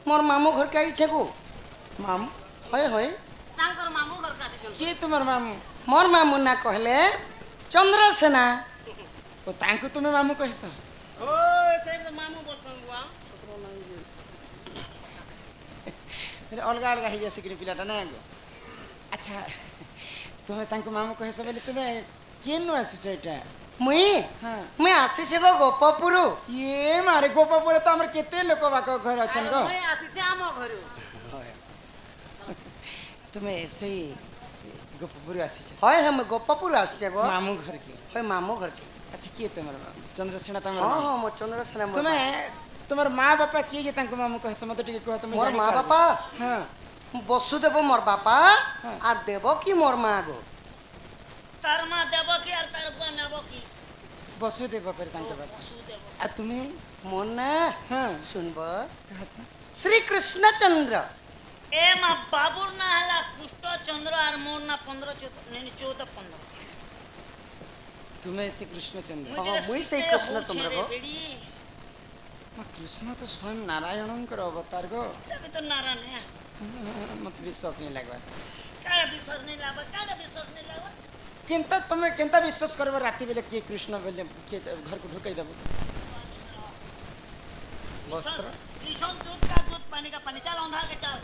मोर मामू घर के आई छे को मामू होय होय तांकर मामू घर का के तुम्हार मामू मोर मामू ना कहले चंद्रसेना ओ तांको तुम्हें मामू कहस ओ ते तो मामू बोलतन बुआ फिर अलगा अलगा है जैसे कि पिलाटा ना गो अच्छा तुम्हें तांको मामू कहस बोले तुम्हें केन नो आसी चैटा मुई हां मैं आसी छे गो गोपपुरु ये मारे गोपापुर तो हमर केते लोक बाक घर अछन गो मैं आसी छे आमो घरु तुम्हें ऐसे ही गोपापुर आसी छ होय हम गोपपुरु आसी छे गो मामू घर के होय मामू घर के अच्छा के तुम्हार चंद्रसेना तमर हां हां मो चंद्रसेना तुम्हें तुम्हार मां बापा के जे तांको मामू कहस मते टिके कह तुम मोर मां बापा हां वसुदेव मोर बापा और देवकी मोर मां गो तार मां देवकी और तार बुआ नवकी वसुदेव पर तांको बापा वसुदेव आ तुम्हें मोना हां सुनबो श्री कृष्णचंद्र ए मां बाबूर ना हला कृष्ण चंद्र और मोर ना 15 14 नहीं 14 15 तुम्हें से कृष्णचंद्र हाँ, मुई से कृष्णचंद्र गो कृष्ण तो स्वयं नारायणंकर अवतार गो अभी तो नारायण है मत विश्वास नहीं लगवा काहे विश्वास नहीं लागबा किंता तुम्हें किंता विश्वास करबो राति बेले के कृष्ण बेले के घर को ढुकाई देबो वस्त्र किशन दूध का दूध पानी का पानी चल अंधार के चल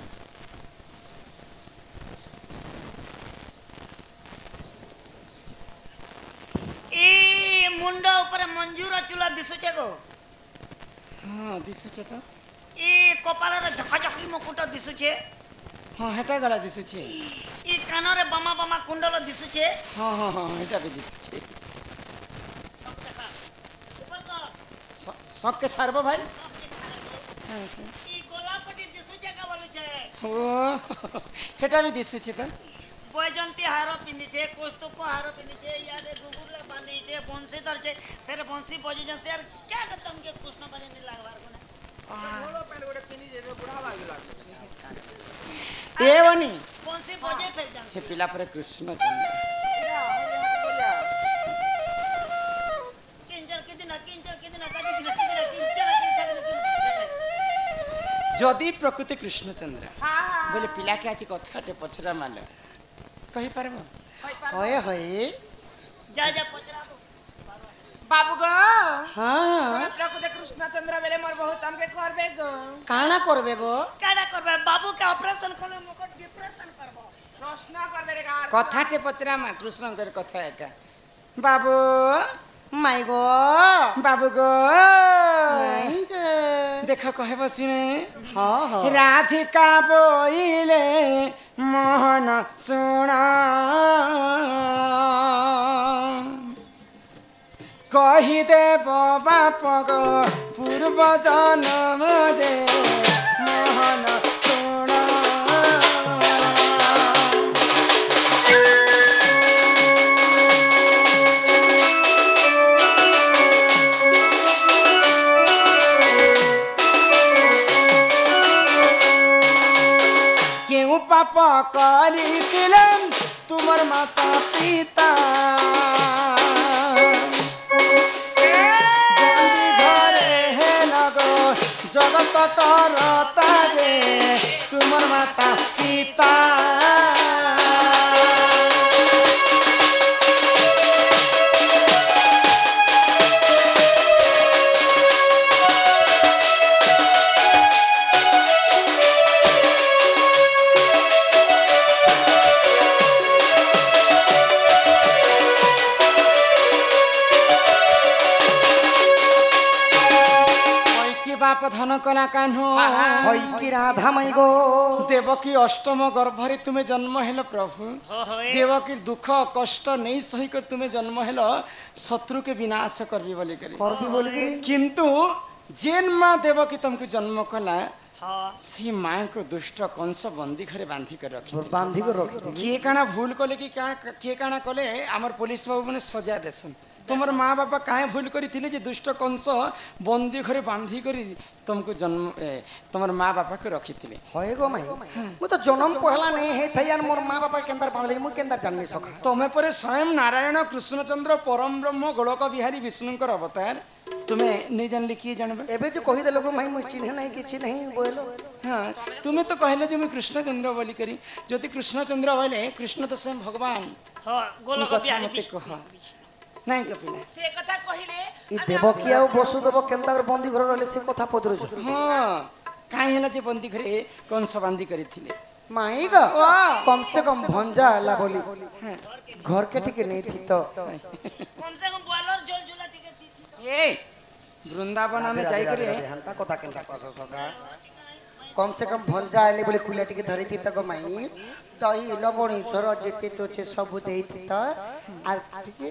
ए मुंडा ऊपर मंजूर चूला दिसुचे गो हां दिसुचे तो ए कपालर झकझकी मुकुट दिसुचे हां हेटा गला दिसुचे ए कानरे बमा बमा कुंडल दिसुचे हां हां हां हेटा भी दिसुचे सब देखा ऊपर तो सब के सारबो भाई सब के सारे हां से ई गोलापटी दिसुचे का बोलुचे ओ हेटा भी दिसुचे तो बयजंती हार पिंदिचे कौस्तुभ हार पिंदिचे यादे गुगुरले बांधीचे बंसी धरचे फिर बंसी बजे जसे यार क्या तुमके कृष्ण बने नहीं लागवार कोने घोड़ो पैंट गोटे पिनी जे बुढ़ा बागी लागছে ए बनी बंसी बजे फिर जान हे पिला पर कृष्णचंद्र किंजर के दिन कदी दिन किंजर जदि प्रकृति कृष्णचंद्र बोले पिला के आछि कथाटे पछरा माल कहि परबो होय होय जा जा पचरा दो बाबू गो हां प्रकृति कृष्णचंद्र बेले मोर बहुत हमके करबे गो काना करबे गो काडा करबे बाबू के ऑपरेशन कोले मको डिप्रेशन करबो प्रश्न करबे रे गार कथाटे पछरा मा कृष्ण कर कथा एका बाबू माई गो बाबू गो माई गो देख कहे बसिने हां हां राधिका बोइले मोहन सुना कही देव बाप गो पूर्व जन्म जे मोहन सुना क्यों पाप करिथिले तुमर माता पिता बंदी घरे हे लगो जगत तरता जे तुमर माता पिता बाप धन कला कान्हो होय कि राधा माई गो देवकी अष्टम गर्भरे तुम्हें जन्म हेल प्रभु देवकी दुख कष्ट नहीं सही कर तुम्हें जन्म हेल शत्रु के विनाश करबी बोली करी करबी बोली किंतु जेन मां देवकी तुमको जन्म कला से मां को दुष्ट कंस बंदी घरे बांधी कर रखी बांधी को रख किए काना भूल कले कि किए काना कले आमर पुलिस बाबू माने सजा देसन तुमर माँ बापा काहे भूल करी थिले जे दुष्ट कंस बंदी घरे बांधी करी तुमको जन्म तुमर माँ बापा को रखी थिले होय गो माई मु तो जन्म पहला नहीं है थैयार मोर मां बापा केंदर बांधले मु केंदर जाननी सका तमे परे स्वयं नारायण कृष्णचंद्र परम ब्रह्म गोलक बिहारी विष्णुकर अवतार तुम्हें नहीं जानले किए जानबे एबे जो कहि देलो भाई मुझ चिन्ह नहीं किछि नहीं बोलो हाँ तुम्हें तो कहले जो मैं कृष्णचंद्र बोली करी जदि कृष्णचंद्र बोले कृष्ण तो स्वयं भगवान हाँ गोल ई कथा मते कह नहीं कपिला से कथा कहिले ई देवकी आ वसुदेव केंदा और बंदी घर रहले से कथा पदरु हाँ काहे होला जे बंदी घरे कंस बांधी करी थिले माई गा कम से कम भंजा हला बोली घर के टिके नहीं थी तो कम से कम बॉलर जोल झूला टिकट थी ए वृंदावन में जाई करे हंता कथा केंदा कसो सका कम से कम भंजा आले बोले खुला टिके धरी थी तक माई दही लवण ईश्वर जेके तो छे सब देई थी त आ टिके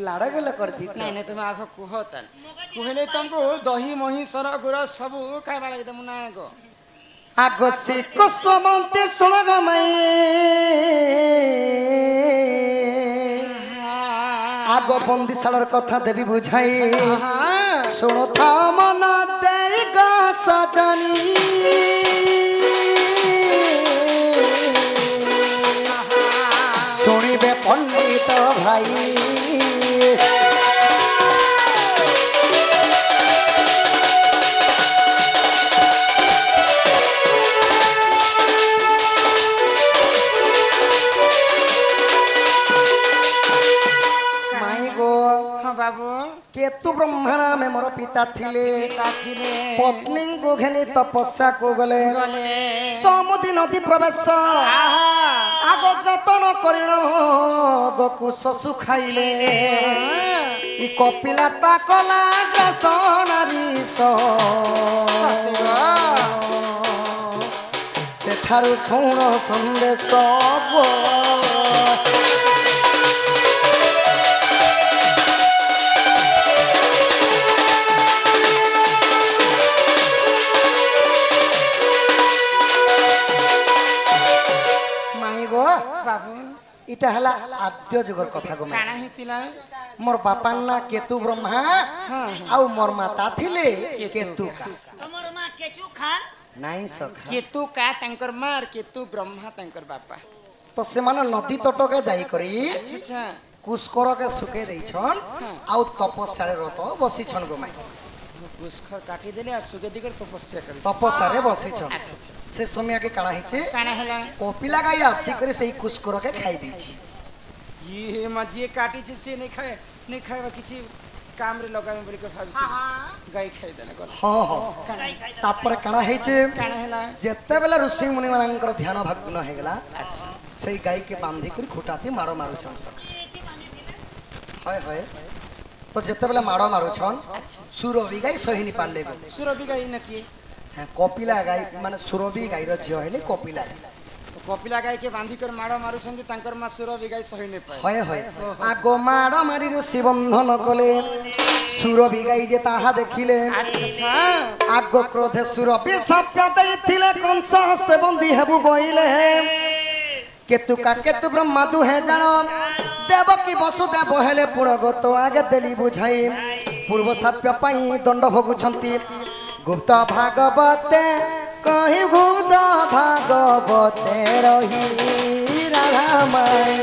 लाड़ा गेला कर दी नहीं नहीं तुम्हें आखो कुहतन कुहले तुमको दही मही सर गुरा सब काय बाला एकदम ना को आगो से कुसुमंते सुनग मई आगो बंदीशालार कथा देवी बुझाई सुनो था मन देगा सजनी सुनिबे पंडित भाई बाबू केतु ब्रह्मणा में मोर पिता थिले काथिले पत्नी को घेनी तपस्या को गले समुद्री नदी प्रवेश आगो जतन करिण गो शशु खाइले ई कपिला ता कला ग्रसनारी सेठारु सुण संदेश बाबू इटा हला आद्य जुगर कथा गो काना हितिला मोर बापा ना केतु ब्रह्मा आउ मोर माता थिले केतु का हमर मां केचू खान नाई सखा केतु का तांकर मार केतु ब्रह्मा तांकर बापा तो से माने नदी तट के जाई करी अच्छा अच्छा कुस्कर के सुके देई छन आउ तपस्या रे रत बसी छन गो माई पुष्कर काटी देले और सुगे दिगर तपस्या करे तपस्या रे बसी छन अच्छा अच्छा से समय के काना हिचे काना हला कपिला गाई आसी करे सेई कुस्कर के खाई दी छी ये मजिए काटी छे से नहीं खाए किछि काम रे लगावे बोली के भाबी गाय खाई देले गल हां हां तापर काना हिचे काना हला जेते बेला ऋषि मुनि मानकर ध्यान भक्ति न हेगला अच्छा सेई गाय के बांधी कर खुटाती मारो मारू छन सक हाय हाय तो जेते बेला मारो मारू छन अच्छा सुरभि गाय सहिनी पाले गो सुरभि गाय न की हां कपिला गाय माने सुरभि गाय रो झियो हेले कपिला कपिला गाय के बांधी कर मारो मारू छन तांकर मा सुरभि गाय सही ने पाए हाय हाय आगो मारो मारी ऋषि बंधन कले सुरभि गाय जे ताहा देखिले अच्छा अच्छा आगो क्रोधे सुरभि साप्या दैथिले कंस हस्ते बंदी हेबु बइले केतु का केतु ब्रह्मा दु है जानो देवकी वसुदेव हेले पुरगत आगे देली बुझाई पूर्व साप्य पाई दंड भोगुछंती गुप्त भागवते कहि गुप्त भागवते रही राधामाई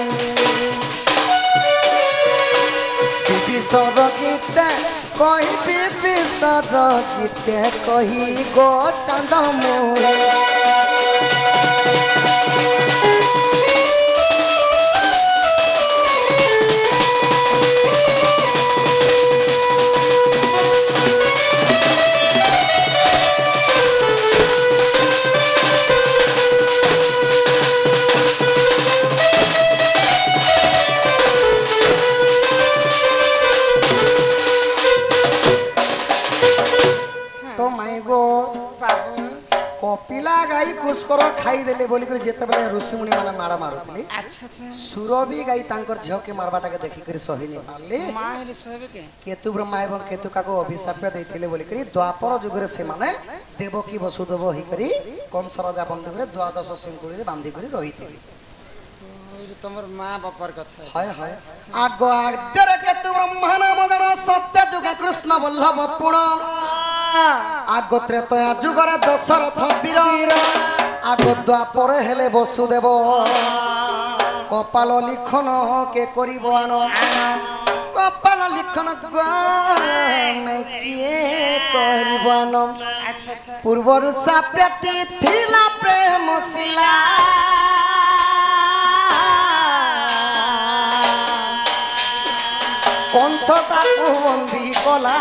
विभीषण गीते कहि विभीषण गीते कहि गो चांदमुरे तो माई गो कपिला गाई कुस्कर खाई देले बोली कर जेते बेले ऋषि मुनि माने मारा मारुतली अच्छा अच्छा सुरभि गाई तांकर झियो के मारबाटा के देखि कर सही नि पाले मां हेले सहबे के केतु ब्रह्मा एवं केतु का को अभिशाप देथिले बोली करी द्वापर जुग रे से माने देवकी वसुदेव ही करी कंस राजा बंधु रे द्वादश सिंकुड़ी रे बांधी करी रहिथिले तमर मां बापर कथा हाय हाय आगो आदर केतु ब्रह्मा नाम जण सत्य जुग कृष्ण वल्लभ पुण आगो त्रेतया जुगरे दशरथ वीर आगो द्वापर हेले वसुदेव कपाल लिखन के करिब आन कपाल लिखन किए कहबन अच्छा अच्छा पूर्वर सापेटी थिला प्रेम शिला कंस ताकू बंदी कला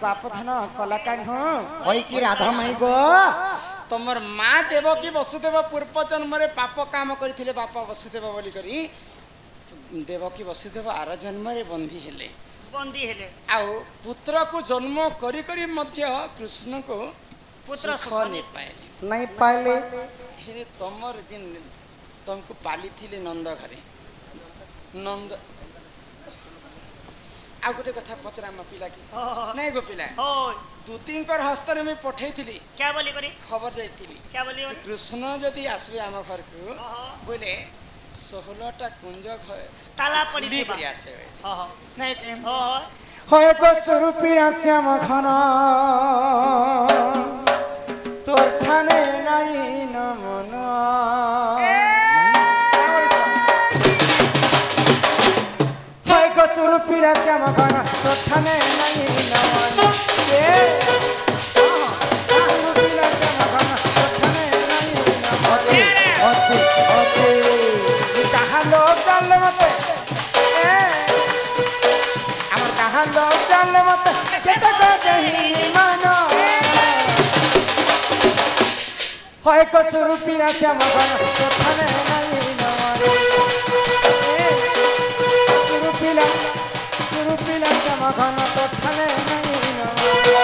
बाप धन कलाकार होई कि राधा माई गो तमर माँ देवकी वसुदेव पूर्व जन्म रे पाप काम करथिले बापा वसुदेव बोली करी देवकी वसुदेव आर जन्म रे बंदी हेले आउ पुत्र को जन्म करी करी मध्य कृष्ण को पुत्र सुख नहीं पाए नहीं पाइले हे तमर जिन तुमको पाली थिले नंद घरे नंद आ गोटे कथा पचरा म पिला की नहीं गो पिला दूतींकर हस्तर में पठे थिली क्या बोली करी खबर जाई थिली क्या बोली कृष्ण जदि आसबे हम घर को बोले 16टा कुंज ताला पड़ी दी करी आसे नहीं होय को स्वरूपिया श्याम घन तोर ठाने नहीं न मन होय को स्वरूपिया श्याम घन तोर ठाने नहीं न मन स्वरूपिया श्याम घन तोर ठाने नहीं न मन अच्छे अच्छे कहा लोग चल मते लोग चल मत मानो होय को स्वरूपिया श्याम घन तो थाने नहीं नवारे स्वरूपिया श्याम घन तो थाने नहीं नवारे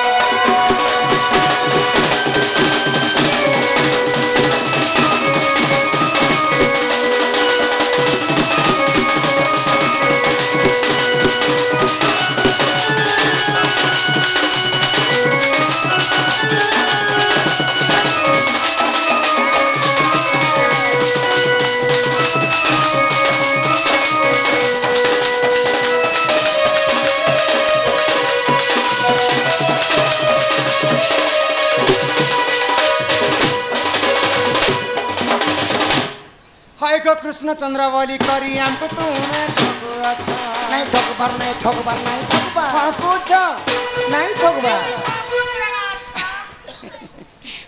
कृष्ण चंद्रावली करी हमको तूने ठगुआ छ नहीं ठगबार नहीं ठगबार नहीं ठगबार ठाकू छ नहीं ठगबार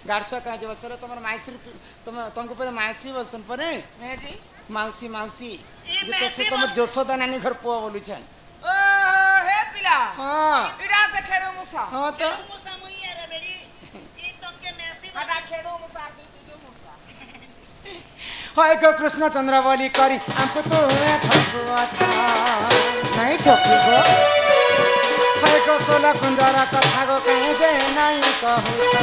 गारसा का जे बसरे तमर माइसी तुमको पर माइसी बसन परे मैं जी माउसी माउसी जे से तुम जोशोदा नानी घर पुआ बोलु छन ओ हे पिला हां इडा से खेड़ो मुसा हां तो मुसा मुई रे बेड़ी ई तुमके नेसी हटा खेड़ो मुसा दी जो मुसा होय को कृष्ण चंद्रावली करी हमको तूने ठगुआ छ नहीं ठगबो होय को 16 कुंजरा कथा गो कहे जे नहीं कहू छ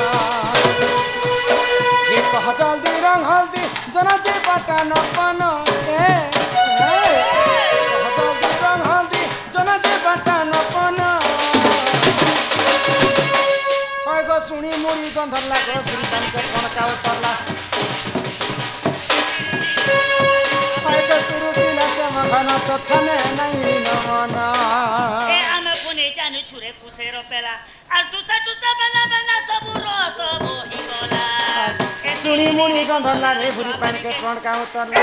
ये कह जल्दी रंग हल्दी जना जे बाटा न पानो ए कह जल्दी रंग हल्दी जना जे बाटा न पानो होय को सुनी मुरी गंधर लागो फिर तन के कोन का उतरला पैसा शुरू किला श्याम घन तो थाने नहीं न मन ए आमे पुने जानु छुरे कुसेरो पेला आ टुसा टुसा बना बना सब रस बोही गला ए सुनी मुनी गंधरला रे बुरी पानी के कोन का उतरला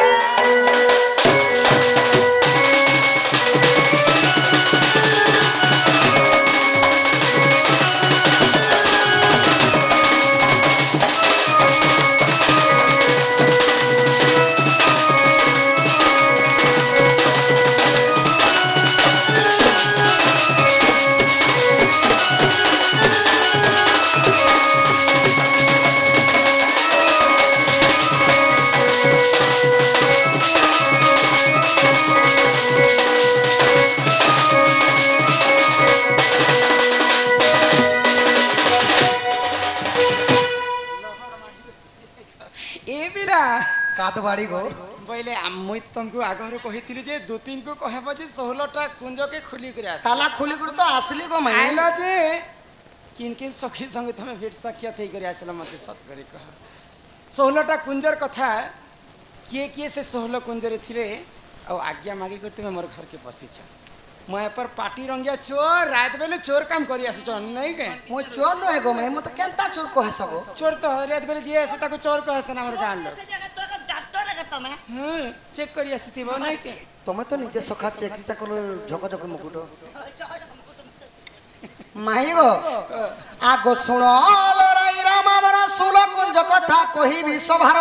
कादवाड़ी गो बोले मुई तुमको आगरे कहिथिली जे दो तीन को कहबो जे 16टा कुंज के खुली करे आस ताला खुली कर तो असली गो मैं आइलो जे किन किन सखी संग तमे भेट साक्षात हे करे आसला मते सत करे कह 16टा कुंजर कथा किए किए से 16 कुंजरे थिले और आज्ञा मागी कर तुम मोर घर के पसीछ मैं पर पार्टी रंगिया चोर रात बेले चोर काम करी आस नहीं के मो चोर नहे गो मैं तो केनता चोर कहे सको चोर तो रात बेले जी आसे ताको चोर कहे सन हमर गांव लोग से जगह तो एक डॉक्टर है तमे हां चेक करी आसीथिबो नहीं के तमे तो निजे सखा चिकित्सा कलो झक झक मुकुट माही गो आगो सुनो लराई रामावर सुल कुंज कथा कहिबी सभार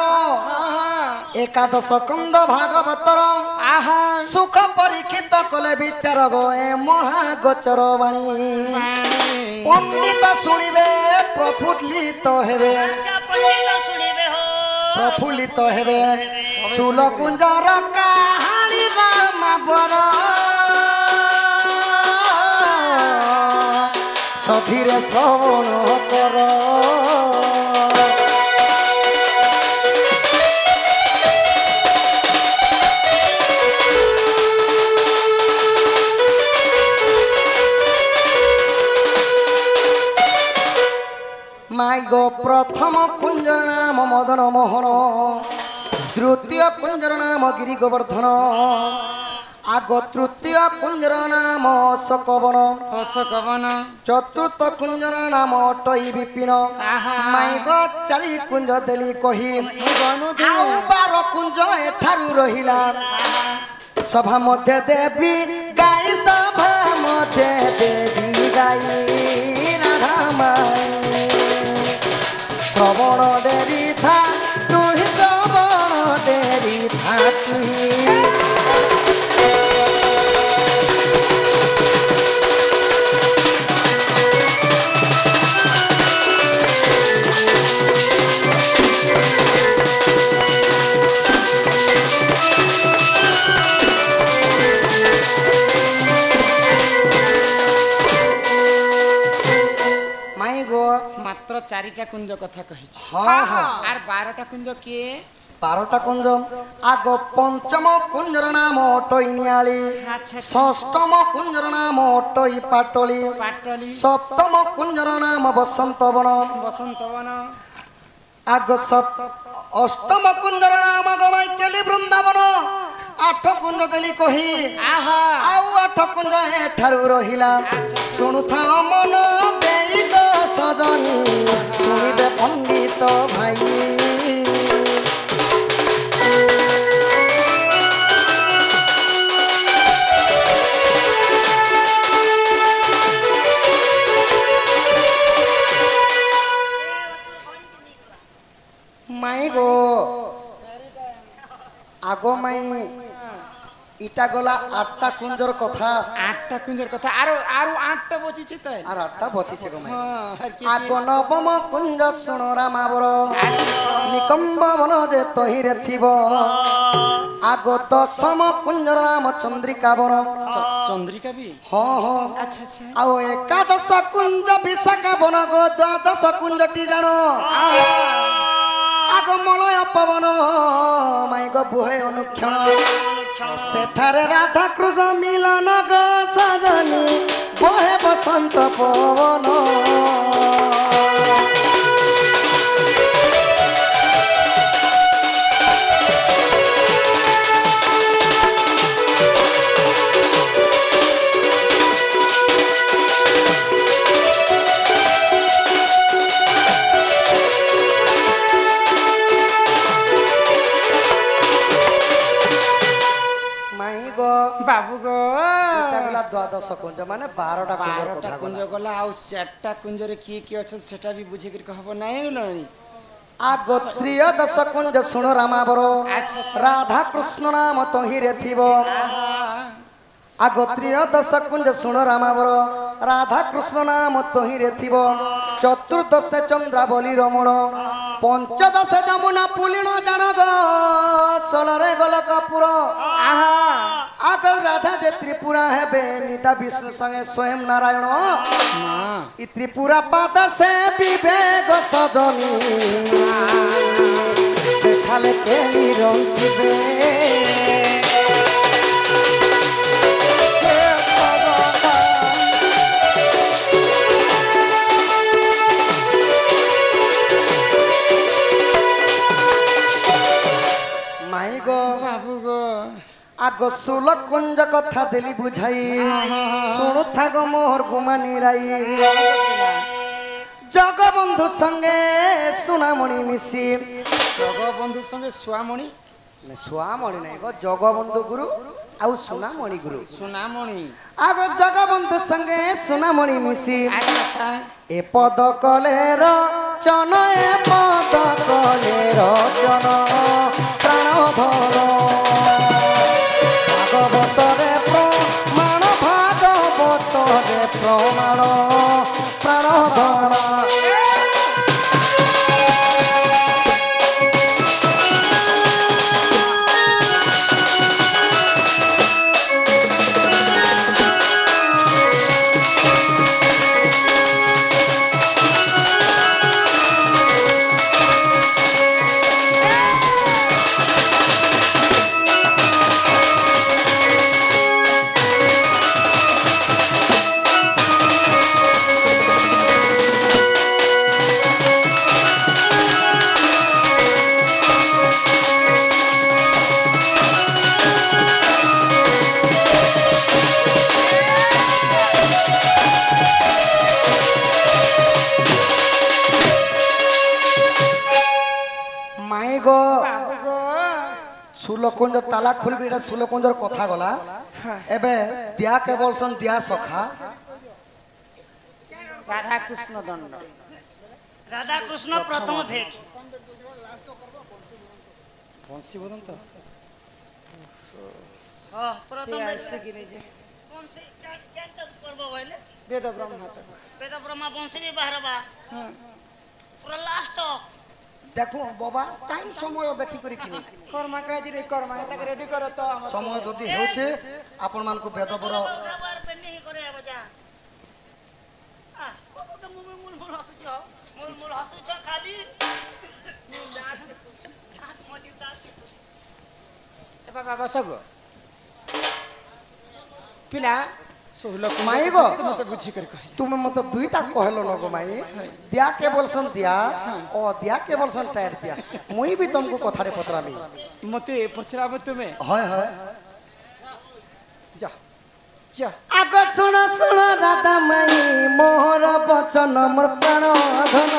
एकादश कंद भागवतर आहा सुख परीक्षित कले विचार गो ए महागोचर बाणी पंडित शुणिबे प्रफुल्लित हेबे अच्छा पंडित सुनिबे हो प्रफुल्लित हेबे सुल कुंजर कहानी रामावर सधीरे श्रवण कर माई गो प्रथम कुंजर नाम मदन मोहन द्वितीय कुंजर नाम गिरी गोवर्धन आगो तृतीय कुंजर नाम अशोकवन अशोकवन चतुर्थ कुंजर नाम अटई विपिन माई गो चारि कुंज देली कही आउ 12 कुंज एठारु रहिला सभा मध्य देवी गाई सभा मध्य देवी गाई राधा माई श्रवण देरी था तुही श्रवण देरी था तुही मात्र 4टा कुंज कथा कही हाँ हाँ आर 12टा कुंज के 12टा कुंज आगो पंचम कुंजर नाम अटई नियाली अच्छा षष्ठम कुंजर नाम अटई पाटली पाटली सप्तम कुंजर नाम बसंतवन बसंतवन आगो अष्टम कुंजर नाम गवाइकेली वृंदावन 8 कुंज देली कही आहा आउ 8 कुंज एठारु रहिला सुनुथा मन देई गो सजनी सुनिबे पंडित भाई माई गो आगो माई इटा गला 8टा कुंजर कथा 8टा कुंजर कथा आरो आरो 8टा बची छै त आर 8टा बची छे गो माई हां आगो नवम कुंज सुन रामावर निकम्ब वन जे तहिरे थिबो आगो दशम कुंजर नाम चंद्रिका वन चंद्रिका भी हां हां अच्छा अच्छा आउ एकादश कुंज विशाखा वन गो द्वादश कुंज टी जानो आगो मलय पवन माई गो बुहे अनुक्षण सेठारे राधा कृष्ण मिलन गो सजनी बहे बसंत पवन बाबू गो द्वादश कुंज माने 12टा कुंज गला आउ 4टा कुंज रे किए अच्छा सेटा भी बुझे कर कहबो नाही गलनी आगो त्रयोदश कुंज सुन रामावर राधा कृष्ण नाम तहिरे थिबो आगो त्रयोदश कुंज सुन रामावर राधा कृष्ण नाम तहिरे थिबो चतुर्दश चंद्रावली रमण पंचदश जमुना पुलिन जानग सलरे गल कपूर आगो राधा जे त्रिपुरा हेबे निता विष्णु संगे स्वयं नारायण इ त्रिपुरा पाद से विवेक सजनी से खाले केली रंचिबे আগ সুল কুঞ্জ কথা দেলি বুঝাই শুণু থাক মোর গুমানি রাই জগবন্ধু সঙ্গে সুনামণি মিশি জগবন্ধুর সঙ্গে সুয়ামণি সুয়ামণি নাই গো জগবন্ধু গুরু আউ সুনামণি গুরু সুনামণি আগ জগবন্ধু সঙ্গে সুনামণি মিশি আচ্ছা এ পদ কলের চন এ পদ কলের চন প্রাণ ধর ভাগবতরে প্রমাণ ভাগবতরে প্রমাণ প্রাণ ধর সুলকুঞ্জ তালা খুলবি এটা সুলকুঞ্জর কথা গলা এবে দিয়া কে বলছন দিয়া সখা রাধা কৃষ্ণ দণ্ড রাধা কৃষ্ণ প্রথম ভেট বংশী বলুন তো প্রথম আসছে কি নিজে বংশী কেনটা করব বলে বেদ ব্রহ্মা তো বেদ ব্রহ্মা বংশী বি বাহারবা পুরা লাস্ট দেখো বাবা টাইম সময় দেখি করে কিনি কর্মা কাজ রে কর্মা তাকে রেডি করো তো আমার সময় যদি হেউছে আপন মানকু বেদ বড় খাবার পেনি করে বজা বাবা তো মূল মূল হাসুছ মূল হাসুছ খালি এ বাবা বসগো পিলা সোহলো মাই গো মতে বুঝি করে কহিলা তুমি মতে দুইটা কহলো ন গো মাই দিয়া কে বলছন দিয়া ও দিয়া কে বলছন টায়ার দিয়া মুই বি তুমকু কথারে পতরামি মতে পছরাব তুমি হয় হয় যা যা আগ শুণ শুণ রাধা মাই মোহর বচন মোর প্রাণ ধন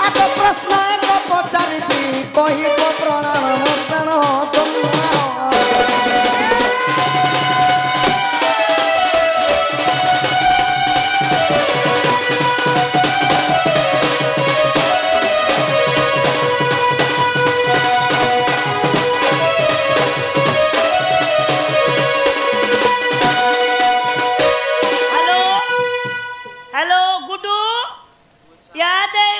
আগ প্রশ্ন এক পচারিতি কহিব প্রণাম মোর প্রাণ ধন हेलो गुड्डू याद है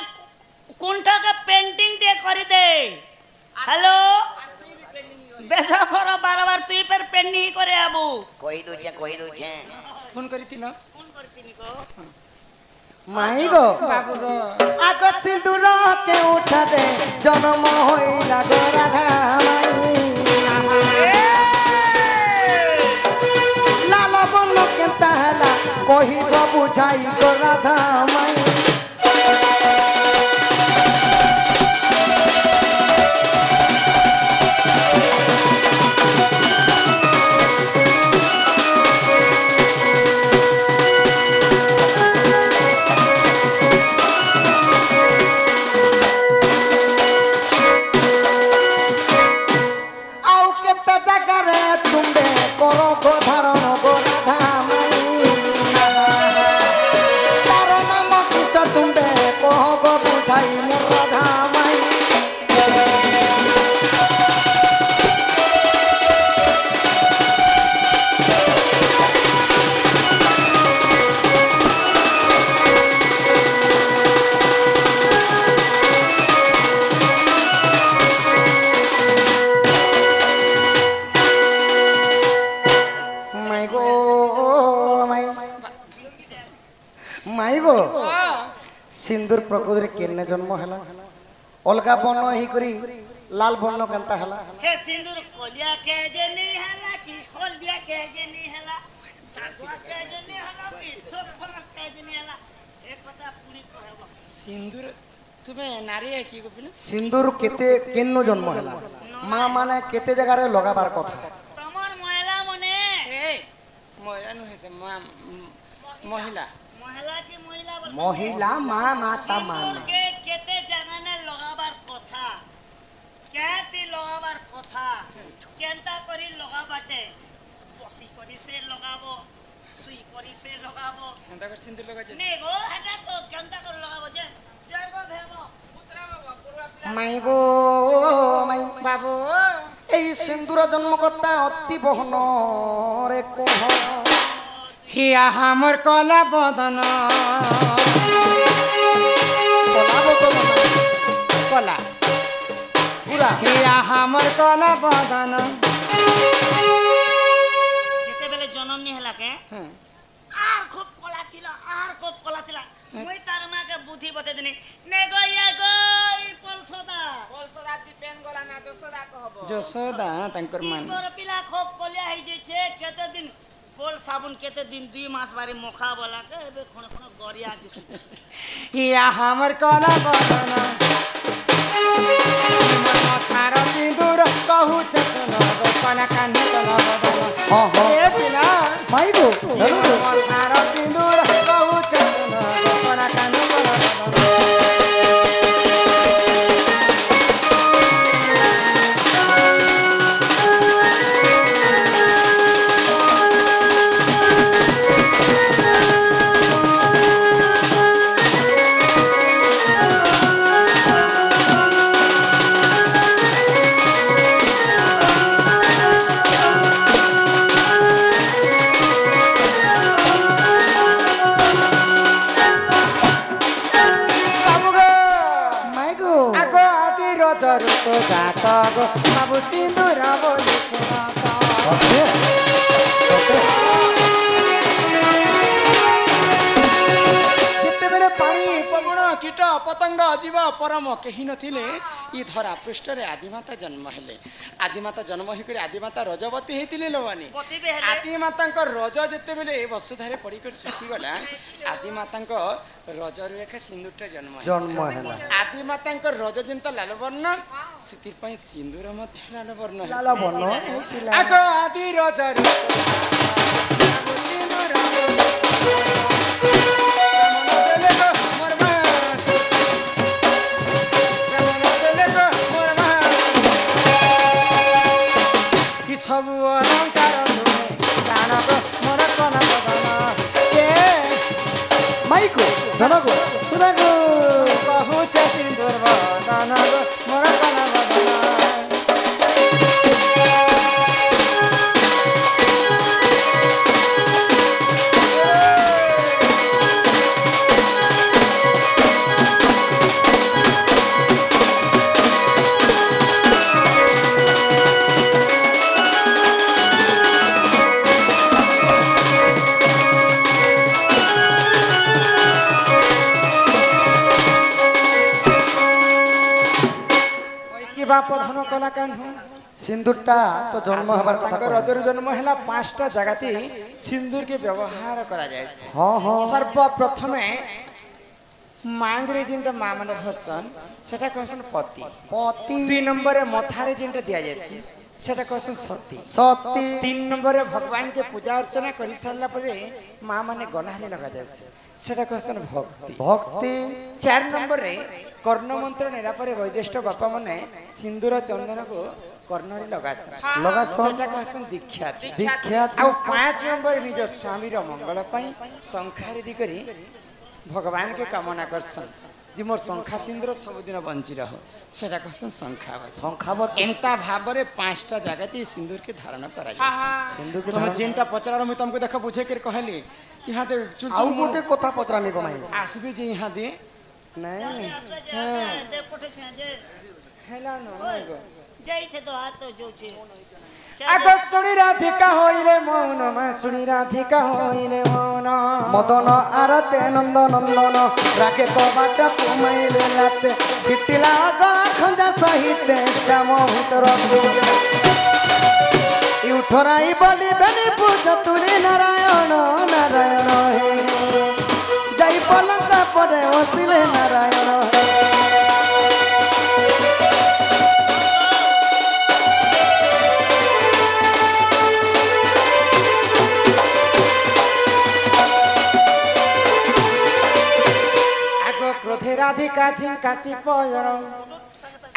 कुंठा का पेंटिंग दे कर दे हेलो बेदा पर बार तुई पर पेन नहीं करे आबू कोई दूचे ফোন করিতি না कौन करती निको মাই গো বাবু গো আগ সিঁদুর কে উঠাতে জন্ম হইলা গো রাধা মাই লাল বন কেতা হেলা কহিব বুঝাই গো রাধা মাই আও কেতা জাগারে তুমবে করো গো ধারণ গো রাধা মাই তার নাম কিস তুমবে কহ গো বুঝাই মোর রাধা মাই মাই গো মাই গো সিন্দুর প্রকৃতিরে কেনে জন্ম হেলা অলগা বর্ণ হি করি লাল বর্ণ কেনতা হেলা हे सिंदूर कोलिया के जे नहीं हला कि हल्दिया के जे नहीं हला सागवा के जे नहीं हला कि तो फरक के जे नहीं हला एक पता पूरी कहबो সিন্দুর তুমি নারী কি গো পিলা সিন্দুর কেতে কেন্ন জন্ম হেলা न মা মানে কেতে জায়গায় লগাবার কথা তোমার মহিলা মনে এই মহিলা নহে সে মা মহিলা মহিলা কি মহিলা বল মহিলা মা মাতা মানে কে কেতে জাগানে লগাবার কথা কেতে লগাবার কথা কেনতা করি লগাবাটে বসি করি সে লগাবো সুই করি সে লগাবো কেনতা করে সিন্দুর লগাইছে নে গো এটা তো কেনতা করে লগাবো যে জয় গো ভেবো পুত্রা বাবা পূর্বা পিলা মাই গো মাই বাবু এই সিন্দুর জন্মকর্তা অতি বহন রে কোহ হিয়া আমার কলা বদন কলা পুরা হিয়া আমার কলা বদন যেতেবেলে জননী হেলাকে হ্যাঁ আর খুব কলা ছিল আর খুব কলা ছিল মুই তার মাকে বুদ্ধি বতে দিনি নে গো ইয়া গো ই পলসদা বলসদা দিপেন গলা না দোসদা কহব যশোদা তাঙ্কর মান বড় পিলা খুব কলিয়া হই যাইছে কেতে দিন কোল সাবুন কেতে দিন 2 মাস বারে মুখা বলা কে এবে কোন কোন গরিয়া দিছে হিয়া আমার কলা বদন মাথার সিন্দুর কহু চসন গো কলা কান্হে কলা বদন হ্যাঁ হ্যাঁ এ পিলা মাই গো ধরো গো। মাথার সিন্দুর কহু চসন গো কলা কান্হে কলা বদন মাই গো আগ আদি রজর তো জাত গো বাবু সিন্দুর বলি শোনাত সত্যি? সত্যি? যেତେବେଳେ ପାଣି ପବନ କୀଟ ପତଙ୍ଗ ଜୀବ ପରମ କେହି ନଥିଲେ ଇ ଧରା ପୃଷ୍ଠରେ ଆଦିମାତା ଜନ୍ମ ହେଲେ ଆଦିମାତା ଜନ୍ମ ହେଇକରି ଆଦିମାତା ରଜବତୀ ହେଇଥିଲେ ଲୋମାନେ ପତିବେ ହେଲେ ଆଦିମାତାଙ୍କ ରଜ ଯେତେବେଳେ ବସୁଧାରେ ପଡ଼ିକରି ଶୁଖିଗଲା ଆଦିମାତାଙ୍କ ରଜରୁ ଏକ ସିନ୍ଦୁରଟା ଜନ୍ମ ହେଲା ଜନ୍ମ ହେଲା ଆଦିମାତାଙ୍କ ରଜ ଯେନ୍ତା ଲାଲବର୍ଣ୍ଣ ସେଥିପାଇଁ ସିନ୍ଦୁର ମଧ୍ୟ ଲାଲବର୍ଣ୍ଣ ହେଲା ଲାଲ ବନ ଏଇ ପିଲା ଆଗ ଆଦି ରଜରୁ ସିନ୍ଦୁର ସବୁ ଅଲଙ୍କାର ତୁମେ ଜାଣକ ମୋର କନ ବଦନ କେ ମାଇ ଗো ଧର ଗো ସୁରା ଗো କହୁଛ ସିନ୍ଦୁର ବଦନ ଗୋ ମୋର କନ ବଦନ ବାପ ଧନ କଲା କାହ୍ନୁ ସିନ୍ଦୁରଟା ତ ଜନ୍ମ ହେବାର କଥା ତାଙ୍କ ରଜରୁ ଜନ୍ମ ହେଲା 5ଟା ଜାଗାତି ସିନ୍ଦୁରକେ ବ୍ୟବହାର କରାଯାଏ ହଁ ହଁ ସର୍ବପ୍ରଥମେ ମାଙ୍ଗରେ ଯେନ୍ଟା ମା ମାନେ ଭର୍ସନ୍ ସେଟା କହସନ୍ ପତି ପତି 2 ନମ୍ବରରେ ମଥାରେ ଯେନ୍ଟା ଦିଆଯାଏ সেটা কসন সতী সতী 3 নম্বরে ভগবানকে পূজা অর্চনা করে সারলা পরে মা মানে গলারে লগা যায় সেটা কসন ভক্তি ভক্তি 4 নম্বরে কর্ণমন্ত্র নেলা পরে বয়োজ্যেষ্ঠ বাপা মানে সিন্দুর চন্দনকু কর্ণরে লগাসন লগাসন সেটা কসন দীক্ষা দীক্ষা ଆଉ 5 নম্বরে নিজ স্বামীর মঙ্গল পাই শঙ্খারিদি করি ভগবানকে কামনা করছন যে মোর শঙ্খা সিন্দুর সবুদিন বঞ্চি রহ সেটা কসন শঙ্খাবত সংখ্যাবত এন্তা ভাবরে 5টা জায়গাতে সিন্দুরকে ধারণ করা যায় সিন্দুরকে তুমি যেটা পচরার আমি তোমাকে দেখো বুঝে করে কহলি ইহাতে চুল ଆଉ চুল ଗୋଟେ କଥା ପଚରାମି କମାଇ আসবে যে ইহাতে ନାଇଁ হেলা নয় গো যাইছে তো হাত তো যাচ্ছে আগ শুনি রাধিকা হইরে মৌন মা শুনি রাধিকা হইরে মৌন মদন আরতে নন্দ নন্দন রাগে তো বাট কুমাইলে লাতে ফিটিলা গলা খঞ্জা সহিতে শ্যাম ভিতর উঠরাই বলি বেনি পূজ তুলি নারায়ণ নারায়ণ হে যাই পলঙ্কা পরে বসিলে নারায়ণ হে রাধিকা ঝিঙ্কাছি পয়র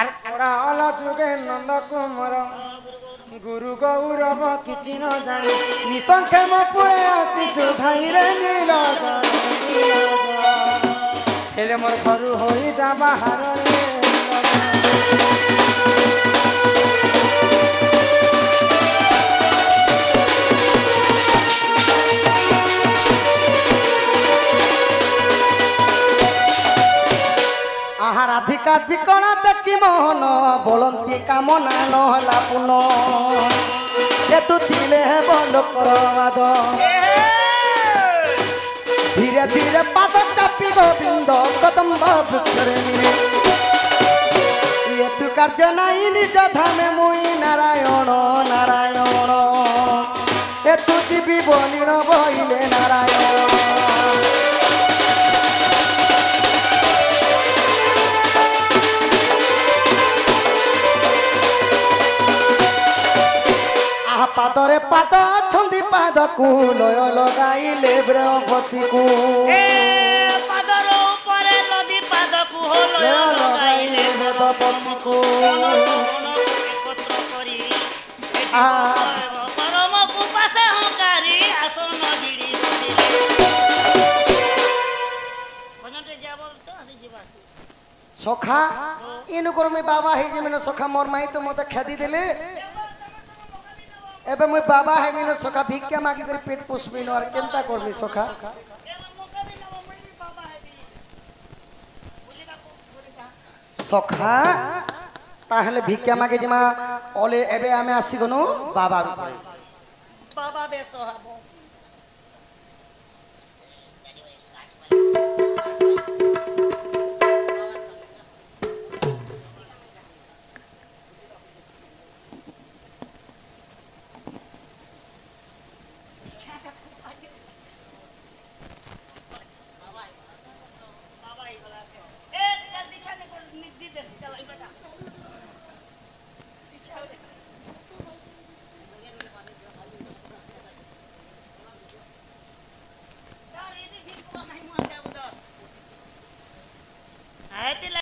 আর ওরা অল যুগে নন্দ কুমর গুরু গৌরব কিছু ন জানি নিঃসংখ্যে মো পুরে আসিছু ধাইরে নীল হেলে মোর ঘরু হই যা বাহারে রাধিকা বিকଣା দেখি মোহন বলন্তি কামনা নহলা পুন এতু দিলে হেব লোকর বাদ ধীরে ধীরে পাদ চাপি গোবিন্দ কদম্ব বৃক্ষরে নিরে এতু কার্য নাই নিজ ধামে মুই নারায়ণ নারায়ণ এতু জীবি বলিণ বইলে নারায়ণ পাদরে পাদ অছন্তি পাদকু লয় লগাইলে বৃহস্পতিকু পাদর উপরে নদী পাদকু লয় লগাইলে বৃহস্পতিকু একত্র করি পরমকু পাশে হকারি আসন গিরি বজনতে যাব তো আসি ଯିବା সখা ইনু করমি বাবা হে যে মেনে সখা মোর মাই তো মতে খেদি দেলে এবে মুই বাবা হে মিনো সখা ভিক্ষা মাগি করে পেট পুষবি ন আর কেনতা করবি সখা সখা তাহলে ভিক্ষা মাগে জিমা অলে এবে আমি আসি গনু বাবার উপরে বাবা বেশ হব ए जल्दी खाने को निधि दे चला बेटा